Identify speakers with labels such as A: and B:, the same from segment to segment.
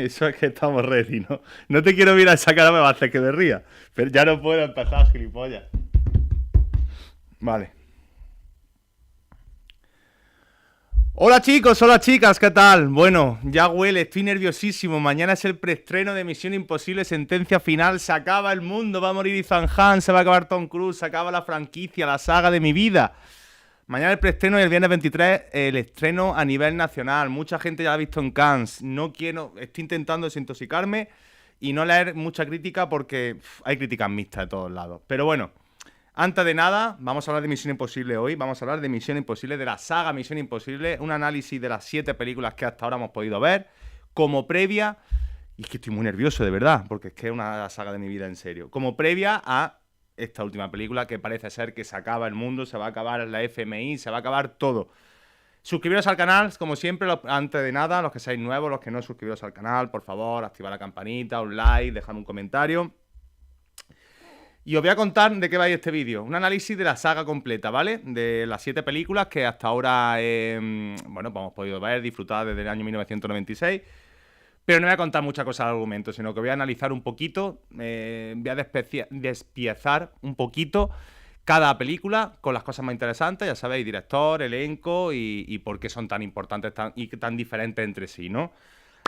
A: Eso es que estamos ready, ¿no? No te quiero mirar esa cara, me va a hacer que me ría. Pero ya no puedo empezar, gilipollas. Vale. Hola chicos, hola chicas, ¿qué tal? Bueno, ya huele, estoy nerviosísimo. Mañana es el preestreno de Misión Imposible, sentencia final. Se acaba el mundo, va a morir Ethan Hunt, se va a acabar Tom Cruise, se acaba la franquicia, la saga de mi vida. Mañana el preestreno y el viernes 23 el estreno a nivel nacional. Mucha gente ya la ha visto en Cannes. No quiero, estoy intentando desintoxicarme y no leer mucha crítica porque hay críticas mixtas de todos lados. Pero bueno, antes de nada, vamos a hablar de Misión Imposible hoy. Vamos a hablar de Misión Imposible, de la saga Misión Imposible. Un análisis de las 7 películas que hasta ahora hemos podido ver. Como previa, y es que estoy muy nervioso de verdad, porque es que es una saga de mi vida en serio. Como previa a esta última película que parece ser que se acaba el mundo, se va a acabar la FMI, se va a acabar todo. Suscribiros al canal, como siempre, antes de nada, los que seáis nuevos, los que no suscribiros al canal, por favor, activad la campanita, un like, dejad un comentario. Y os voy a contar de qué va a ir este vídeo. Un análisis de la saga completa, ¿vale? De las 7 películas que hasta ahora, bueno, pues hemos podido ver, disfrutar desde el año 1996. Pero no voy a contar muchas cosas al argumento, sino que voy a analizar un poquito, voy a despiezar un poquito cada película con las cosas más interesantes, ya sabéis, director, elenco y por qué son tan importantes y tan diferentes entre sí, ¿no?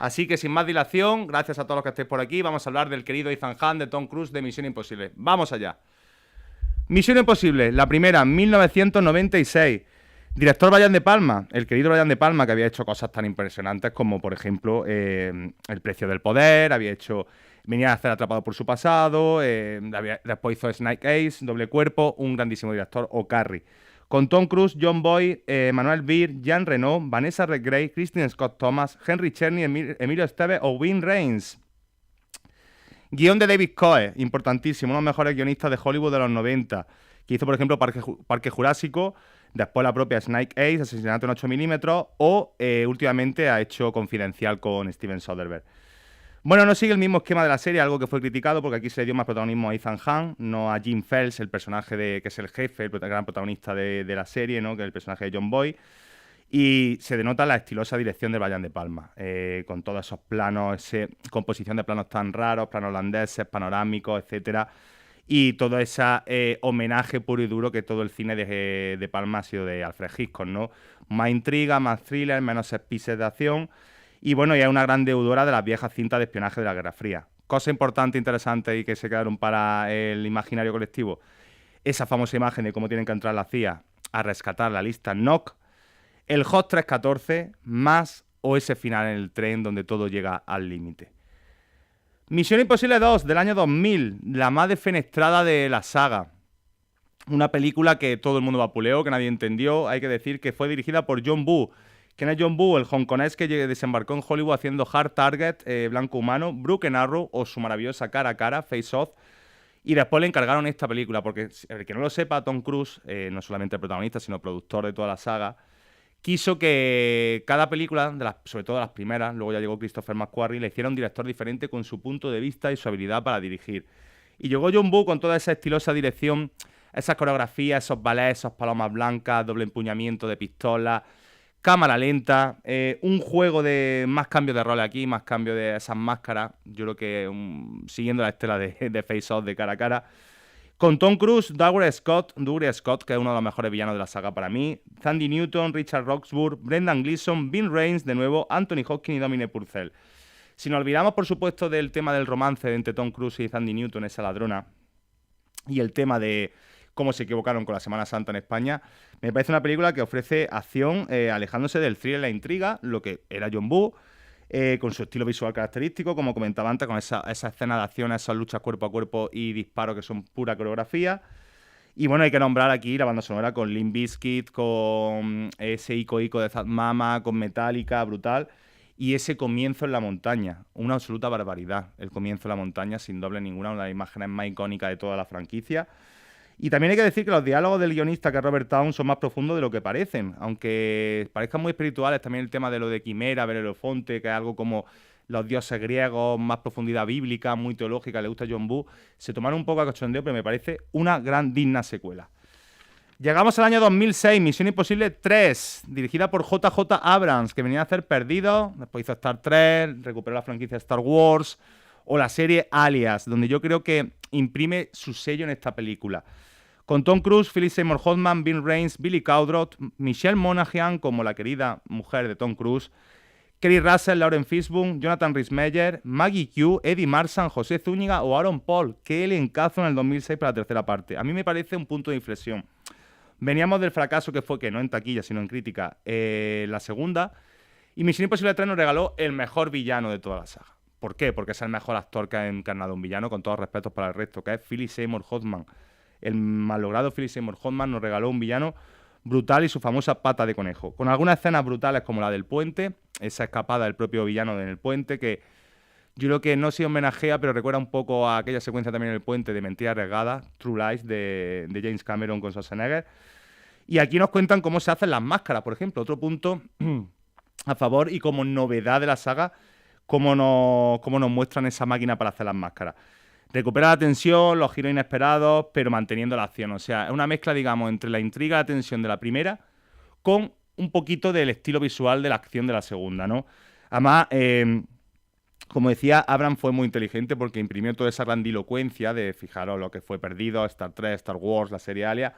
A: Así que sin más dilación, gracias a todos los que estéis por aquí, vamos a hablar del querido Ethan Hunt, de Tom Cruise, de Misión Imposible. ¡Vamos allá! Misión Imposible, la primera, 1996. Director Brian De Palma, el querido Brian De Palma, que había hecho cosas tan impresionantes como, por ejemplo, El precio del poder, venía a hacer Atrapado por su pasado, después hizo Snake Eyes, Doble cuerpo, un grandísimo director, o Carrie. Con Tom Cruise, John Boy, Manuel Beer, Jean Reno, Vanessa Redgrave, Kristen Scott Thomas, Henry Czerny, Emilio Estevez o Wayne Raines. Guión de David Coe, importantísimo, uno de los mejores guionistas de Hollywood de los 90, que hizo, por ejemplo, Parque Jurásico, después la propia Snake Eyes, Asesinato en 8 milímetros, o últimamente ha hecho Confidencial con Steven Soderbergh. Bueno, no sigue el mismo esquema de la serie, algo que fue criticado porque aquí se le dio más protagonismo a Ethan Hunt, no a Jim Phelps, el personaje que es el jefe, el gran protagonista de la serie, ¿no? Que es el personaje de John Boy. Y se denota la estilosa dirección de Brian De Palma, con todos esos planos, composición de planos tan raros, planos holandeses, panorámicos, etcétera. Y todo ese homenaje puro y duro que todo el cine de Palma ha sido de Alfred Hitchcock, ¿no? Más intriga, más thriller, menos set pieces de acción. Y bueno, ya es una gran deudora de las viejas cintas de espionaje de la Guerra Fría. Cosa importante, interesante y que se quedaron para el imaginario colectivo. Esa famosa imagen de cómo tienen que entrar la CIA a rescatar la lista NOC. El Hot 314, más o ese final en el tren donde todo llega al límite. Misión Imposible 2, del año 2000, la más defenestrada de la saga. Una película que todo el mundo vapuleó, que nadie entendió. Hay que decir que fue dirigida por John Woo. ¿Quién es John Woo? El hongkonés que desembarcó en Hollywood haciendo Hard Target, Blanco Humano, Broken Arrow o su maravillosa Cara a Cara, Face Off. Y después le encargaron esta película, porque el que no lo sepa, Tom Cruise, no solamente el protagonista, sino productor de toda la saga, quiso que cada película, sobre todo las primeras, luego ya llegó Christopher McQuarrie, le hiciera un director diferente con su punto de vista y su habilidad para dirigir. Y llegó John Woo con toda esa estilosa dirección, esas coreografías, esos ballets, esos palomas blancas, doble empuñamiento de pistola, cámara lenta, un juego de más cambios de rol aquí, más cambios de esas máscaras, yo creo que siguiendo la estela de Face Off de Cara a Cara. Con Tom Cruise, Douglas Scott, que es uno de los mejores villanos de la saga para mí, Thandie Newton, Richard Roxburgh, Brendan Gleeson, Ving Rhames, de nuevo, Anthony Hopkins y Dominic Purcell. Si nos olvidamos, por supuesto, del tema del romance entre Tom Cruise y Thandie Newton, esa ladrona, y el tema de cómo se equivocaron con la Semana Santa en España, me parece una película que ofrece acción, alejándose del thriller y la intriga, lo que era John Woo, con su estilo visual característico, como comentaba antes, con esa escena de acción, esas luchas cuerpo a cuerpo y disparos que son pura coreografía. Y bueno, hay que nombrar aquí la banda sonora con Limp Bizkit, con ese ico de Zad Mama, con Metallica, brutal. Y ese comienzo en la montaña, una absoluta barbaridad. El comienzo en la montaña, sin doble ninguna, una de las imágenes más icónicas de toda la franquicia. Y también hay que decir que los diálogos del guionista, que es Robert Towne, son más profundos de lo que parecen. Aunque parezcan muy espirituales, también el tema de lo de Quimera, Belerofonte, que es algo como los dioses griegos, más profundidad bíblica, muy teológica, le gusta a John Woo, se tomaron un poco a cachondeo, pero me parece una gran, digna secuela. Llegamos al año 2006, Misión Imposible 3, dirigida por JJ Abrams, que venía a hacer Perdido, después hizo Star Trek, recuperó la franquicia Star Wars, o la serie Alias, donde yo creo que imprime su sello en esta película. Con Tom Cruise, Philip Seymour Hoffman, Vin Rames, Billy Crudup, Michelle Monaghan como la querida mujer de Tom Cruise, Kerry Russell, Lauren Fishburne, Jonathan Rhys-Meyer, Maggie Q, Eddie Marsan, José Zúñiga o Aaron Paul, que el encazo en el 2006 para la tercera parte. A mí me parece un punto de inflexión. Veníamos del fracaso que fue, que no en taquilla, sino en crítica, la segunda, y Misión Imposible 3 nos regaló el mejor villano de toda la saga. ¿Por qué? Porque es el mejor actor que ha encarnado un villano, con todos respetos para el resto, que es Philip Seymour Hoffman. El malogrado Philip Seymour Hoffman nos regaló un villano brutal y su famosa pata de conejo, con algunas escenas brutales como la del puente, esa escapada del propio villano en el puente, que yo creo que no se homenajea, pero recuerda un poco a aquella secuencia también en el puente de Mentira Arriesgada, True Lies, de James Cameron con Schwarzenegger. Y aquí nos cuentan cómo se hacen las máscaras, por ejemplo, otro punto a favor y como novedad de la saga, cómo nos muestran esa máquina para hacer las máscaras. Recupera la tensión, los giros inesperados, pero manteniendo la acción. O sea, es una mezcla, digamos, entre la intriga y la tensión de la primera con un poquito del estilo visual de la acción de la segunda, ¿no? Además, como decía, Abrams fue muy inteligente porque imprimió toda esa grandilocuencia de, fijaros, lo que fue Perdido, Star Trek, Star Wars, la serie Alias,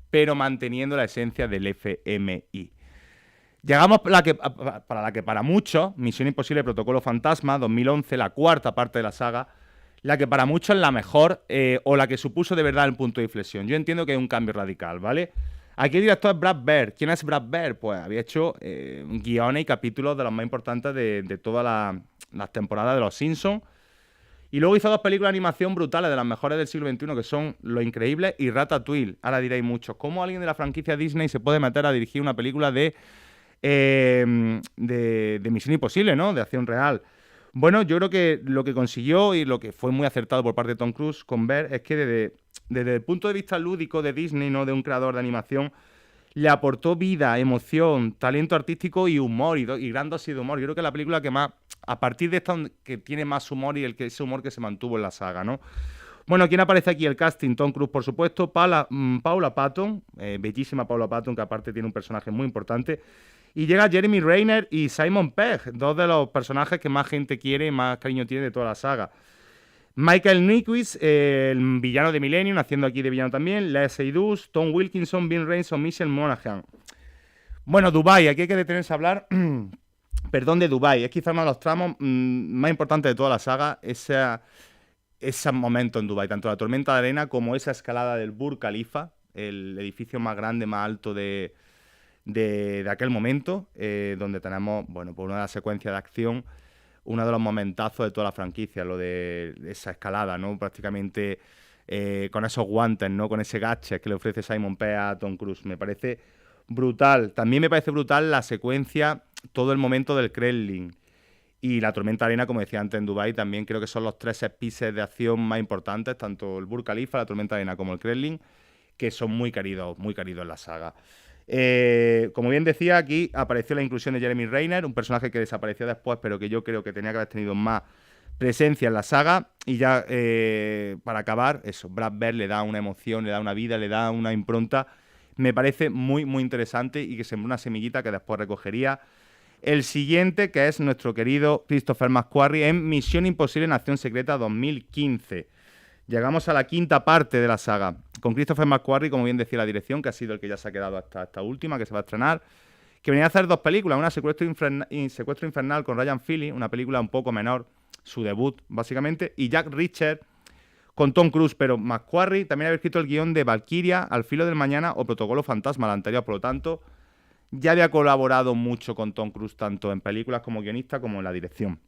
A: pero manteniendo la esencia del FMI. Llegamos para la que para muchos, Misión Imposible Protocolo Fantasma, 2011, la cuarta parte de la saga, la que para muchos es la mejor o la que supuso de verdad el punto de inflexión. Yo entiendo que es un cambio radical, ¿vale? Aquí el director es Brad Bird. ¿Quién es Brad Bird? Pues había hecho guiones y capítulos de los más importantes de todas las temporadas de Los Simpsons. Y luego hizo dos películas de animación brutales, de las mejores del siglo XXI, que son Lo Increíble y Ratatouille. Ahora diréis muchos, ¿cómo alguien de la franquicia Disney se puede meter a dirigir una película de Misión Imposible, ¿no? De acción real. Bueno, yo creo que lo que consiguió y lo que fue muy acertado por parte de Tom Cruise con Bird es que desde el punto de vista lúdico de Disney, no de un creador de animación, le aportó vida, emoción, talento artístico y humor, y gran dosis de humor. Yo creo que es la película que más, a partir de esta, que tiene más humor y ese humor que se mantuvo en la saga, ¿no? Bueno, ¿quién aparece aquí? El casting, Tom Cruise, por supuesto, Paula Patton, bellísima Paula Patton, que aparte tiene un personaje muy importante. Y llega Jeremy Renner y Simon Pegg, dos de los personajes que más gente quiere y más cariño tiene de toda la saga. Michael Nyqvist, el villano de Millennium, haciendo aquí de villano también. Les Seydoux, Tom Wilkinson, Vin Rames o Michelle Monaghan. Bueno, Dubái, aquí hay que detenerse a hablar, perdón, de Dubái. Es quizá uno de los tramos más importantes de toda la saga, ese momento en Dubái, tanto la tormenta de arena como esa escalada del Burj Khalifa, el edificio más grande, más alto de aquel momento, donde tenemos, bueno, por una secuencia de acción, uno de los momentazos de toda la franquicia, lo de esa escalada, ¿no? Prácticamente con esos guantes, ¿no? Con ese gadget que le ofrece Simon Pegg a Tom Cruise. Me parece brutal. También me parece brutal la secuencia, todo el momento del Kremlin. Y la tormenta de arena, como decía antes, en Dubái, también creo que son los tres set pieces de acción más importantes, tanto el Burj Khalifa, la tormenta de arena como el Kremlin, que son muy queridos en la saga. Como bien decía, aquí apareció la inclusión de Jeremy Renner, un personaje que desapareció después, pero que yo creo que tenía que haber tenido más presencia en la saga. Y ya, para acabar, eso, Brad Bird le da una emoción, le da una vida, le da una impronta. Me parece muy, muy interesante y que sembró una semillita que después recogería el siguiente, que es nuestro querido Christopher McQuarrie en Misión Imposible en Acción Secreta 2015. Llegamos a la quinta parte de la saga, con Christopher McQuarrie, como bien decía la dirección, que ha sido el que ya se ha quedado hasta esta última, que se va a estrenar, que venía a hacer dos películas, una Secuestro Infernal con Ryan Phillips, una película un poco menor, su debut, básicamente, y Jack Reacher con Tom Cruise, pero McQuarrie también había escrito el guión de Valkyria, Al filo del mañana o Protocolo Fantasma, la anterior, por lo tanto, ya había colaborado mucho con Tom Cruise, tanto en películas como guionista, como en la dirección.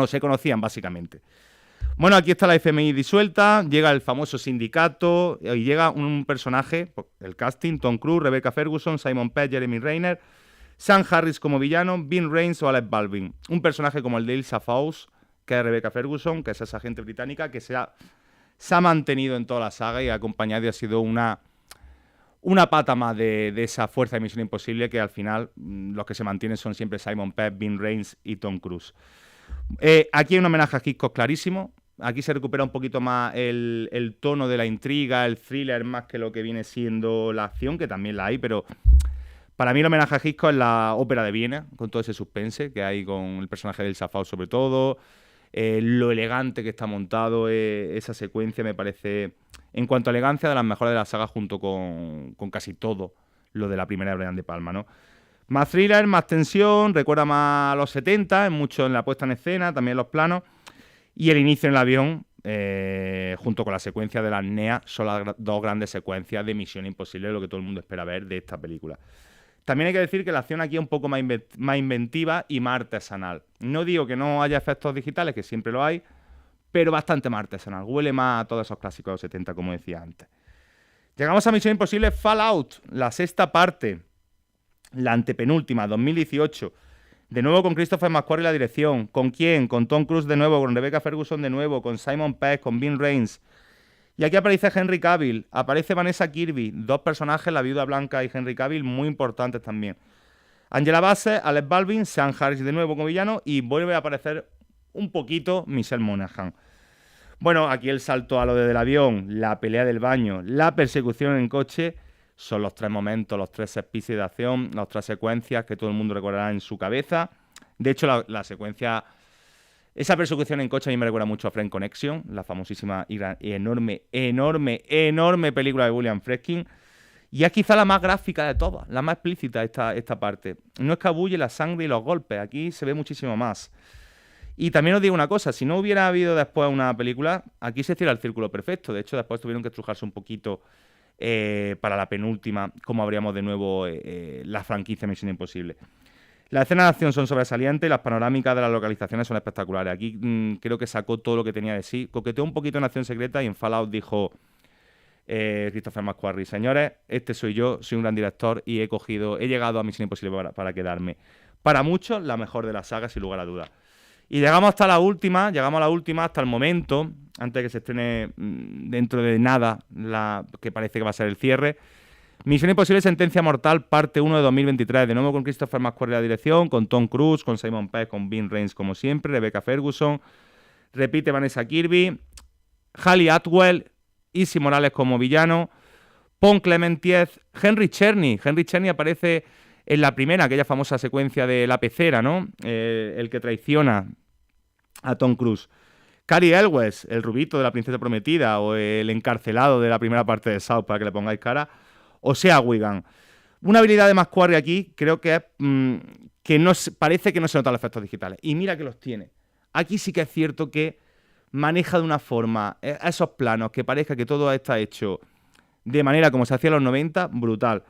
A: Se conocían, básicamente. Bueno, aquí está la FMI disuelta, llega el famoso sindicato y llega un personaje, el casting, Tom Cruise, Rebecca Ferguson, Simon Pegg, Jeremy Renner, Sam Harris como villano, Vin Rames o Alec Baldwin. Un personaje como el de Ilsa Faust, que es Rebecca Ferguson, que es esa agente británica que se ha mantenido en toda la saga y ha acompañado y ha sido una pata más de esa fuerza de Misión Imposible, que al final los que se mantienen son siempre Simon Pegg, Vin Rames y Tom Cruise. Aquí hay un homenaje a Hitchcock clarísimo. Aquí se recupera un poquito más el tono de la intriga, el thriller, más que lo que viene siendo la acción, que también la hay, pero para mí el homenaje a Hitchcock es la ópera de Viena, con todo ese suspense que hay con el personaje del Safao sobre todo, lo elegante que está montado, esa secuencia me parece, en cuanto a elegancia, de las mejores de la saga junto con casi todo lo de la primera de Brian De Palma, ¿no? Más thriller, más tensión, recuerda más a los 70, en mucho en la puesta en escena, también los planos, y el inicio en el avión, junto con la secuencia de las NEA, son las dos grandes secuencias de Misión Imposible, lo que todo el mundo espera ver de esta película. También hay que decir que la acción aquí es un poco más inventiva y más artesanal. No digo que no haya efectos digitales, que siempre lo hay, pero bastante más artesanal. Huele más a todos esos clásicos de los 70, como decía antes. Llegamos a Misión Imposible Fallout, la sexta parte, la antepenúltima, 2018. De nuevo con Christopher McQuarrie en la dirección. ¿Con quién? Con Tom Cruise de nuevo, con Rebecca Ferguson de nuevo, con Simon Pegg, con Ving Rhames. Y aquí aparece Henry Cavill, aparece Vanessa Kirby, dos personajes, la viuda blanca y Henry Cavill, muy importantes también. Angela Bassett, Alec Baldwin, Sean Harris de nuevo como villano y vuelve a aparecer un poquito Michelle Monaghan. Bueno, aquí el salto a lo del avión, la pelea del baño, la persecución en coche, son los tres momentos, los tres set pieces de acción, las tres secuencias que todo el mundo recordará en su cabeza. De hecho, la secuencia... Esa persecución en coche a mí me recuerda mucho a Friend Connection, la famosísima y enorme película de William Friedkin. Y es quizá la más gráfica de todas, la más explícita esta parte. No escabulle la sangre y los golpes, aquí se ve muchísimo más. Y también os digo una cosa, si no hubiera habido después una película, aquí se cierra el círculo perfecto. De hecho, después tuvieron que estrujarse un poquito para la penúltima, como abríamos de nuevo la franquicia Misión Imposible. Las escenas de acción son sobresalientes y las panorámicas de las localizaciones son espectaculares. Aquí creo que sacó todo lo que tenía de sí. Coqueteó un poquito en Acción Secreta y en Fallout dijo Christopher McQuarrie: señores, este soy yo, soy un gran director y he llegado a Misión Imposible para quedarme. Para muchos, la mejor de la saga, sin lugar a dudas. Y llegamos a la última, hasta el momento, antes de que se estrene dentro de nada, que parece que va a ser el cierre. Misión Imposible Sentencia Mortal, parte 1 de 2023, de nuevo con Christopher McQuarrie en la dirección, con Tom Cruise, con Simon Pegg, con Ving Rhames como siempre, Rebecca Ferguson, repite Vanessa Kirby, Hayley Atwell, Izzy Morales como villano, Pon Clementiez, Henry Czerny aparece en la primera, aquella famosa secuencia de la pecera, ¿no? El que traiciona a Tom Cruise. Cary Elwes, el rubito de La Princesa Prometida, o el encarcelado de la primera parte de South, para que le pongáis cara. O sea, Wigan. Una habilidad de McQuarrie aquí, creo que es que parece que no se notan los efectos digitales. Y mira que los tiene. Aquí sí que es cierto que maneja de una forma esos planos, que parezca que todo está hecho de manera como se hacía en los 90, brutal.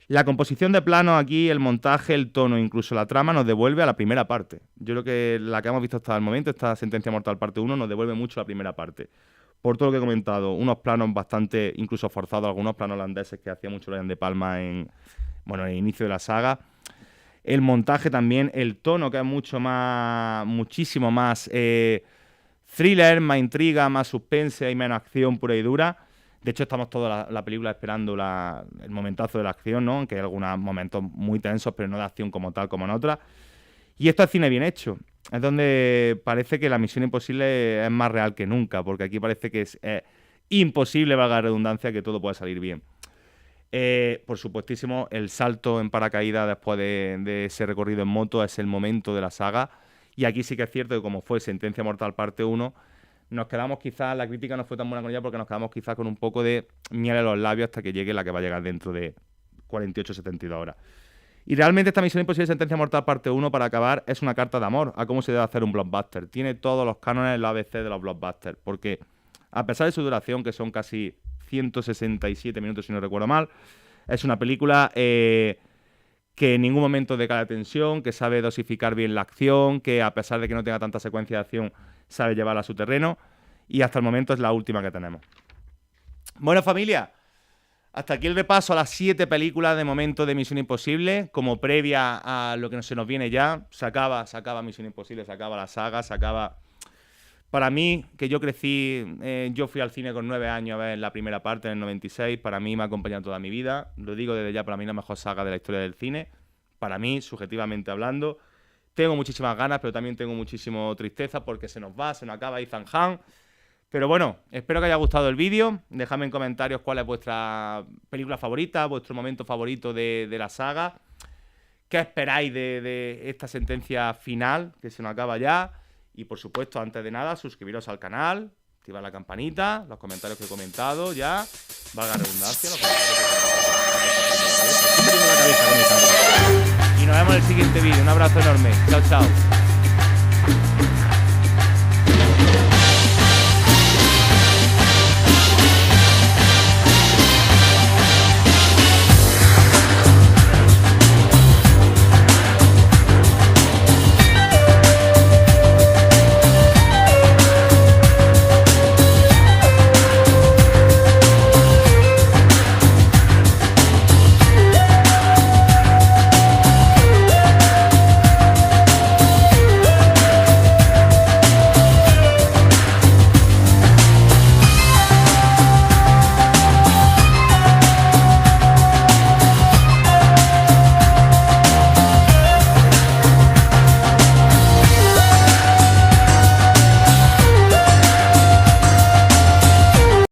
A: La composición de planos aquí, el montaje, el tono, incluso la trama, nos devuelve a la primera parte. Yo creo que la que hemos visto hasta el momento, esta Sentencia Mortal parte 1, nos devuelve mucho a la primera parte. Por todo lo que he comentado, unos planos bastante, incluso forzados, algunos planos holandeses que hacía mucho Brian De Palma en el inicio de la saga. El montaje también, el tono que es muchísimo más thriller, más intriga, más suspense y menos acción pura y dura. De hecho, estamos toda la película esperando el momentazo de la acción, ¿no? Aunque hay algunos momentos muy tensos, pero no de acción como tal, como en otras. Y esto es cine bien hecho. Es donde parece que la Misión Imposible es más real que nunca, porque aquí parece que es imposible, valga la redundancia, que todo pueda salir bien. Por supuestísimo, el salto en paracaídas después de ese recorrido en moto es el momento de la saga. Y aquí sí que es cierto que, como fue Sentencia Mortal parte 1, nos quedamos quizás, la crítica no fue tan buena con ella porque nos quedamos quizás con un poco de miel en los labios hasta que llegue la que va a llegar dentro de 48-72 horas. Y realmente esta Misión Imposible Sentencia Mortal parte 1, para acabar, es una carta de amor a cómo se debe hacer un blockbuster. Tiene todos los cánones en la ABC de los blockbusters, porque a pesar de su duración, que son casi 167 minutos si no recuerdo mal, es una película que en ningún momento decae la tensión, que sabe dosificar bien la acción, que a pesar de que no tenga tanta secuencia de acción, sabe llevarla a su terreno, y hasta el momento es la última que tenemos. Bueno, familia, hasta aquí el repaso a las 7 películas de momento de Misión Imposible, como previa a lo que se nos viene ya. Se acaba Misión Imposible, se acaba la saga, se acaba... Para mí, que yo crecí, yo fui al cine con 9 años a ver la primera parte en el 96, para mí me ha acompañado toda mi vida, lo digo desde ya, para mí la mejor saga de la historia del cine, para mí, subjetivamente hablando. Tengo muchísimas ganas, pero también tengo muchísima tristeza porque se nos acaba Ethan Hunt. Pero bueno, espero que haya gustado el vídeo. Dejadme en comentarios cuál es vuestra película favorita, vuestro momento favorito de la saga. ¿Qué esperáis de esta sentencia final, que se nos acaba ya? Y por supuesto, antes de nada, suscribiros al canal, activar la campanita, los comentarios que he comentado ya, valga la redundancia, los comentarios que he comentado. Y nos vemos en el siguiente vídeo. Un abrazo enorme. Chao, chao.